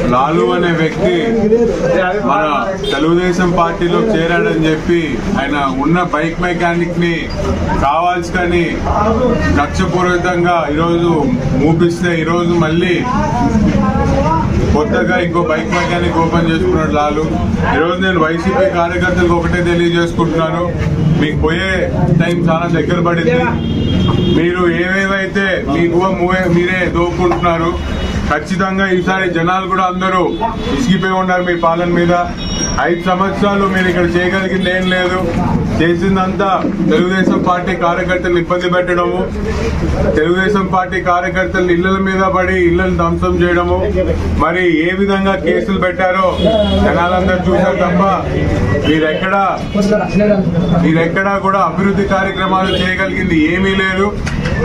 లాలు అనే వ్యక్తి మన తెలుగుదేశం పార్టీలో చేరాడని చెప్పి ఆయన ఉన్న బైక్ మెకానిక్ ని కావాల్సుకొని కక్షపూరితంగా ఈరోజు మూపిస్తే ఈరోజు మళ్ళీ కొత్తగా ఇంకో బైక్ మెకానిక్ ఓపెన్ చేసుకున్నాడు లాలు. ఈరోజు నేను వైసీపీ కార్యకర్తలకు ఒకటే తెలియజేసుకుంటున్నాను, మీకు పోయే టైం చాలా దగ్గర పడింది. మీరు ఏవేవైతే మీకు మీరే దోపుకుంటున్నారు, ఖచ్చితంగా ఈసారి జనాలు కూడా అందరూ విసిగిపోయి ఉన్నారు మీ పాలన మీద. 5 సంవత్సరాలు మీరు ఇక్కడ చేయగలిగింది ఏం లేదు. చేసిందంతా తెలుగుదేశం పార్టీ కార్యకర్తలను ఇబ్బంది పెట్టడము, తెలుగుదేశం పార్టీ కార్యకర్తలు ఇళ్ల మీద పడి ఇళ్లను ధ్వంసం చేయడము, మరి ఏ విధంగా కేసులు పెట్టారో జనాలందరూ చూశారు తప్ప మీరెక్కడా కూడా అభివృద్ధి కార్యక్రమాలు చేయగలిగింది ఏమీ లేదు.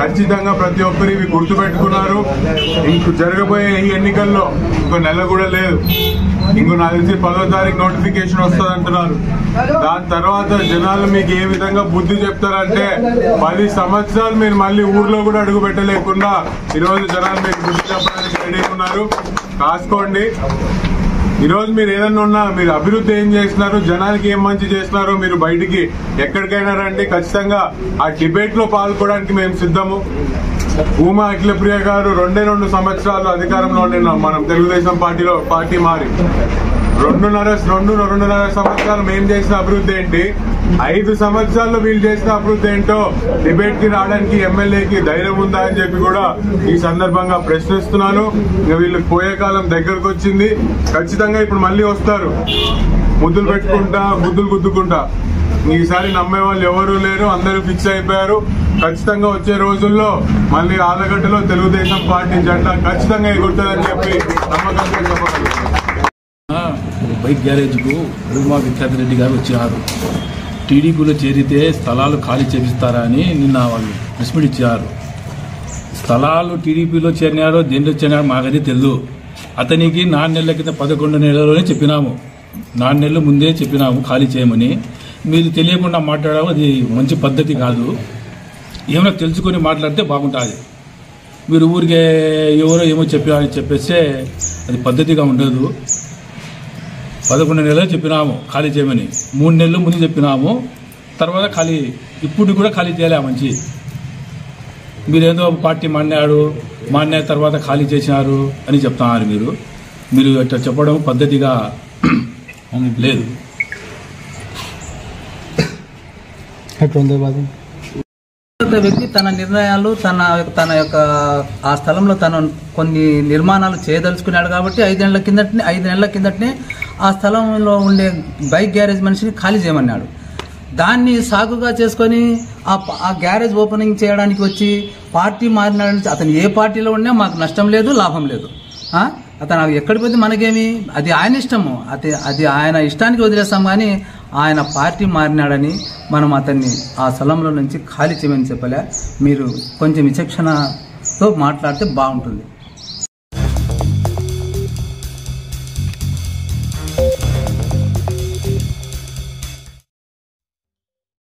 ఖచ్చితంగా ప్రతి ఒక్కరు ఇవి గుర్తుపెట్టుకున్నారు. ఇంక జరగబోయే ఈ ఎన్నికల్లో ఇంకో నెల కూడా లేదు, ఇంకో నాకు తెలిసి 10వ తారీఖు నోటిఫికేషన్ వస్తుంది అంటున్నారు. దాని తర్వాత జనాలు మీకు ఏ విధంగా బుద్ధి చెప్తారంటే 10 సంవత్సరాలు మీరు మళ్ళీ ఊర్లో కూడా అడుగు పెట్టలేకుండా ఈరోజు జనాలు మీకు బుద్ధి చెప్పడానికి రెడీ ఉన్నారు. కాసుకోండి. ఈరోజు మీరు ఏదన్నా ఉన్నా, మీరు అభివృద్ధి ఏం చేస్తున్నారు, జనానికి ఏం మంచి చేస్తున్నారు, మీరు బయటికి ఎక్కడికైనా రండి. ఖచ్చితంగా ఆ డిబేట్ లో పాల్గొనడానికి మేము సిద్ధము. భూమా అఖిలప్రియ గారు 2 సంవత్సరాలు అధికారంలో ఉన్నాం. మనం తెలుగుదేశం పార్టీ మారి 2.5 సంవత్సరాలు మేము చేసిన అభివృద్ధి ఏంటి, 5 సంవత్సరాల్లో వీళ్ళు చేసిన అభివృద్ధి ఏంటో డిబేట్ కి రావడానికి ఎమ్మెల్యేకి ధైర్యం ఉందా అని చెప్పి కూడా ఈ సందర్భంగా ప్రశ్నిస్తున్నాను. ఇంకా వీళ్ళకి పోయే కాలం దగ్గరకు వచ్చింది. ఖచ్చితంగా ఇప్పుడు మళ్ళీ వస్తారు, ముద్దులు పెట్టుకుంటా, గుద్దులు గుద్దుకుంటా. ఈసారి నమ్మే వాళ్ళు ఎవరూ లేరు, అందరూ ఫిక్స్ అయిపోయారు. ఖచ్చితంగా వచ్చే రోజుల్లో మళ్ళీ ఆలగడ్డలో తెలుగుదేశం పార్టీ జెండా ఖచ్చితంగా ఎగురుతుందని చెప్పి నమ్మకంగా చెప్పగలుగుతారు. బైక్ గ్యారేజ్కు అడుగుమా విఖ్యాతరెడ్డి గారు వచ్చారు. టీడీపీలో చేరితే స్థలాలు ఖాళీ చేపిస్తారా అని నిన్న వాళ్ళు ప్రెస్ మీట్ ఇచ్చారు. స్థలాలు టీడీపీలో చేరినారో దేంట్లో చేరినారో మాకైతే తెలియదు. అతనికి 4 నెలల కింద 11 నెలలోనే చెప్పినాము, 4 నెలల ముందే చెప్పినాము ఖాళీ చేయమని. మీరు తెలియకుండా మాట్లాడడం అది మంచి పద్ధతి కాదు. ఏమైనా తెలుసుకొని మాట్లాడితే బాగుంటుంది. మీరు ఊరికే ఎవరో ఏమో చెప్పేస్తే అది పద్ధతిగా ఉండదు. 11 నెలలు చెప్పినాము ఖాళీ చేయమని, 3 నెలలు ముందు చెప్పినాము, తర్వాత ఖాళీ ఇప్పుడు కూడా ఖాళీ చేయలే మంచి. మీరేదో పార్టీ మాన్య తర్వాత ఖాళీ చేసినారు అని చెప్తున్నారు. మీరు అట్లా చెప్పడం పద్ధతిగా లేదు. వ్యక్తి తన నిర్ణయాలు తన యొక్క ఆ స్థలంలో తను కొన్ని నిర్మాణాలు చేయదలుచుకున్నాడు కాబట్టి 5 నెలల కిందటనే ఆ స్థలంలో ఉండే బైక్ గ్యారేజ్ మనిషిని ఖాళీ చేయమన్నాడు. దాన్ని సాగుగా చేసుకొని ఆ గ్యారేజ్ ఓపెనింగ్ చేయడానికి వచ్చి పార్టీ మారినాడు. అతను ఏ పార్టీలో ఉన్నా మాకు నష్టం లేదు, లాభం లేదు. అతను ఎక్కడికి పోతే మనకేమి, అది ఆయన ఇష్టము, అది ఆయన ఇష్టానికి వదిలేస్తాం. కానీ ఆయన పార్టీ మారినాడని మనం అతన్ని ఆ స్థలంలో నుంచి ఖాళీ చేయమని చెప్పలే. మీరు కొంచెం విచక్షణతో మాట్లాడితే బాగుంటుంది.